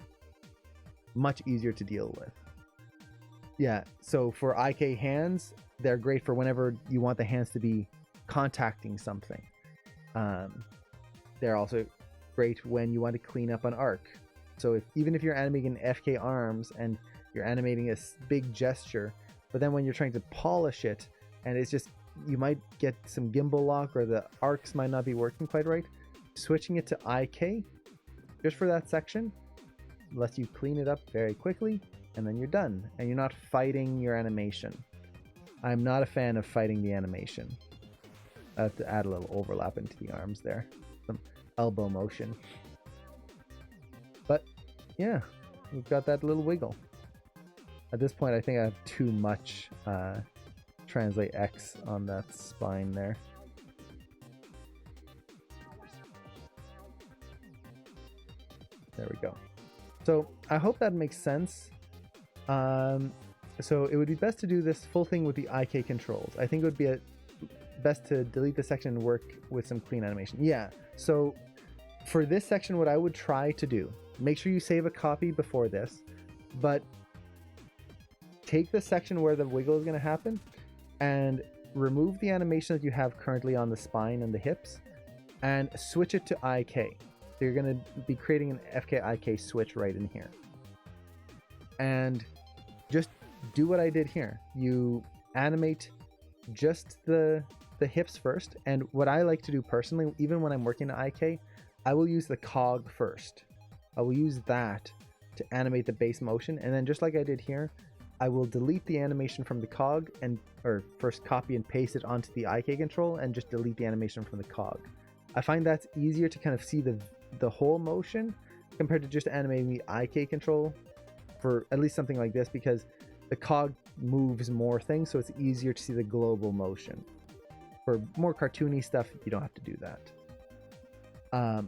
easier to deal with. Yeah, so for IK hands, they're great for whenever you want the hands to be contacting something. They're also great when you want to clean up an arc. So even if you're animating FK arms and you're animating a big gesture, but then when you're trying to polish it and it's just, you might get some gimbal lock or the arcs might not be working quite right, switching it to IK just for that section lets you clean it up very quickly, and then you're done and you're not fighting your animation. I'm not a fan of fighting the animation. I have to add a little overlap into the arms there, some elbow motion. But yeah, we've got that little wiggle. At this point, I think I have too much translate X on that spine there. There we go. So I hope that makes sense. So it would be best to do this full thing with the IK controls. I think it would be best to delete the section and work with some clean animation. Yeah, so for this section, what I would try to do, make sure you save a copy before this, but take the section where the wiggle is going to happen and remove the animation that you have currently on the spine and the hips and switch it to IK. So you're going to be creating an FK IK switch right in here. And just do what I did here. You animate just the hips first. And what I like to do personally, even when I'm working in IK, I will use the cog first. I will use that to animate the base motion. And then just like I did here, I will delete the animation from the cog or first copy and paste it onto the IK control and just delete the animation from the cog. I find that's easier to kind of see the whole motion compared to just animating the IK control for at least something like this, because the cog moves more things, so it's easier to see the global motion. For more cartoony stuff, you don't have to do that.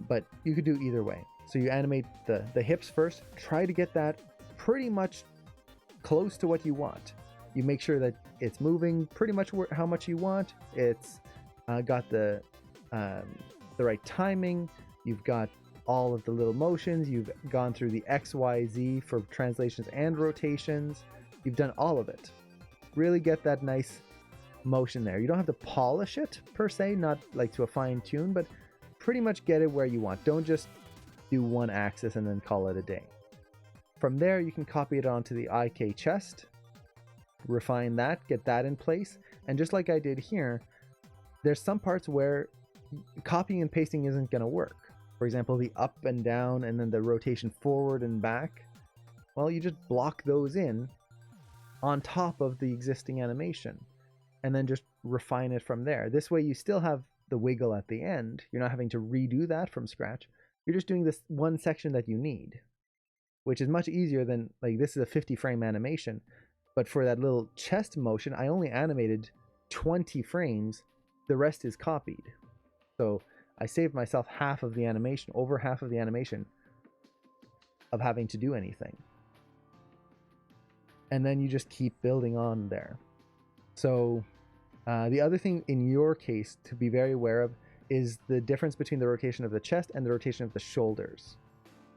But you could do either way. So you animate the hips first, try to get that pretty much close to what you want. You make sure that it's moving pretty much how much you want. It's got the right timing. You've got all of the little motions. You've gone through the X, Y, Z for translations and rotations. You've done all of it. Really get that nice motion there. You don't have to polish it per se, not like to a fine tune, but pretty much get it where you want. Don't just do one axis and then call it a day. From there, you can copy it onto the IK chest, refine that, get that in place. And just like I did here, there's some parts where copying and pasting isn't going to work. For example, the up and down and then the rotation forward and back. Well, you just block those in on top of the existing animation and then just refine it from there. This way you still have the wiggle at the end. You're not having to redo that from scratch. You're just doing this one section that you need, which is much easier than, like, this is a 50 frame animation, but for that little chest motion, I only animated 20 frames. The rest is copied. So I saved myself half of the animation, over half of the animation of having to do anything. And then you just keep building on there. So the other thing in your case to be very aware of is the difference between the rotation of the chest and the rotation of the shoulders.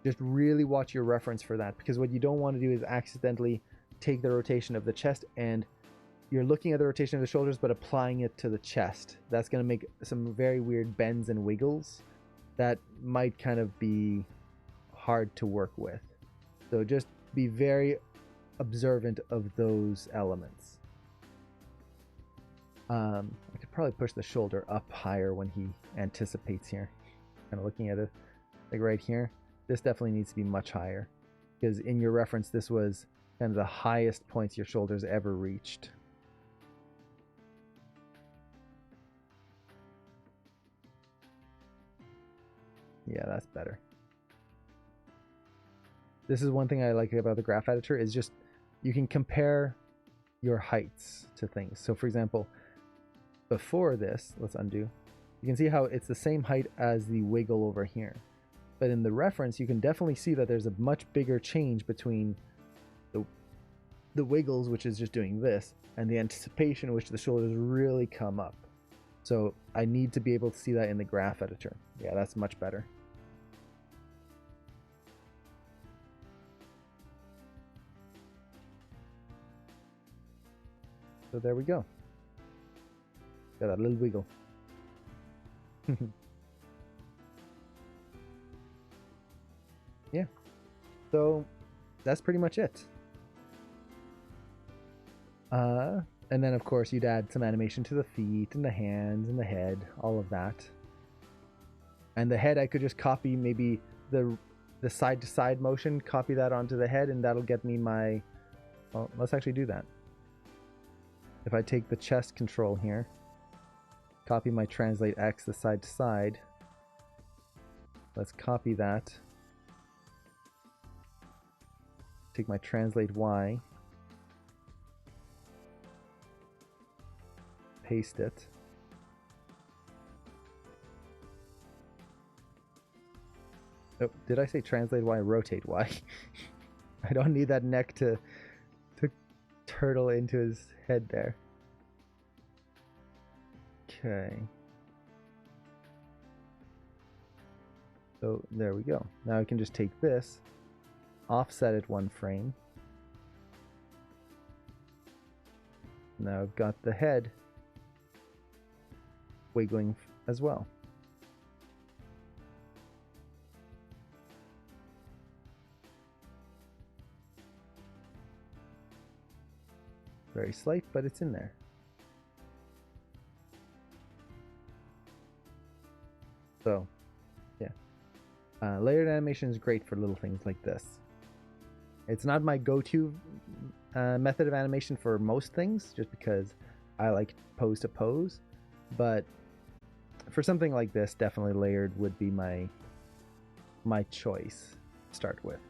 Just really watch your reference for that, because what you don't want to do is accidentally take the rotation of the chest and you're looking at the rotation of the shoulders but applying it to the chest. That's going to make some very weird bends and wiggles that might kind of be hard to work with. So just be very observant of those elements. I could probably push the shoulder up higher when he anticipates here. Kind of looking at it like right here. This definitely needs to be much higher. because in your reference, this was kind of the highest points your shoulders ever reached. Yeah, that's better. This is one thing I like about the graph editor is just you can compare your heights to things. So for example, before this, let's undo. You can see how it's the same height as the wiggle over here. But in the reference, you can definitely see that there's a much bigger change between the wiggles, which is just doing this, and the anticipation, which the shoulders really come up. So I need to be able to see that in the graph editor. Yeah, that's much better. So there we go. Got that little wiggle. Yeah. So that's pretty much it. And then of course you'd add some animation to the feet and the hands and the head, all of that. And the head I could just copy maybe the side to side motion, copy that onto the head, and that'll get me my, well, let's actually do that. If I take the chest control here, copy my translate X, the side to side, let's copy that. Take my translate Y, paste it. Oh, did I say translate Y? Rotate Y. I don't need that neck to turtle into his head there. Okay. So there we go. Now I can just take this, offset it 1 frame. Now I've got the head wiggling as well. Very slight, but it's in there. So, yeah. Layered animation is great for little things like this. It's not my go-to method of animation for most things, just because I like pose to pose. But for something like this, definitely layered would be my choice to start with.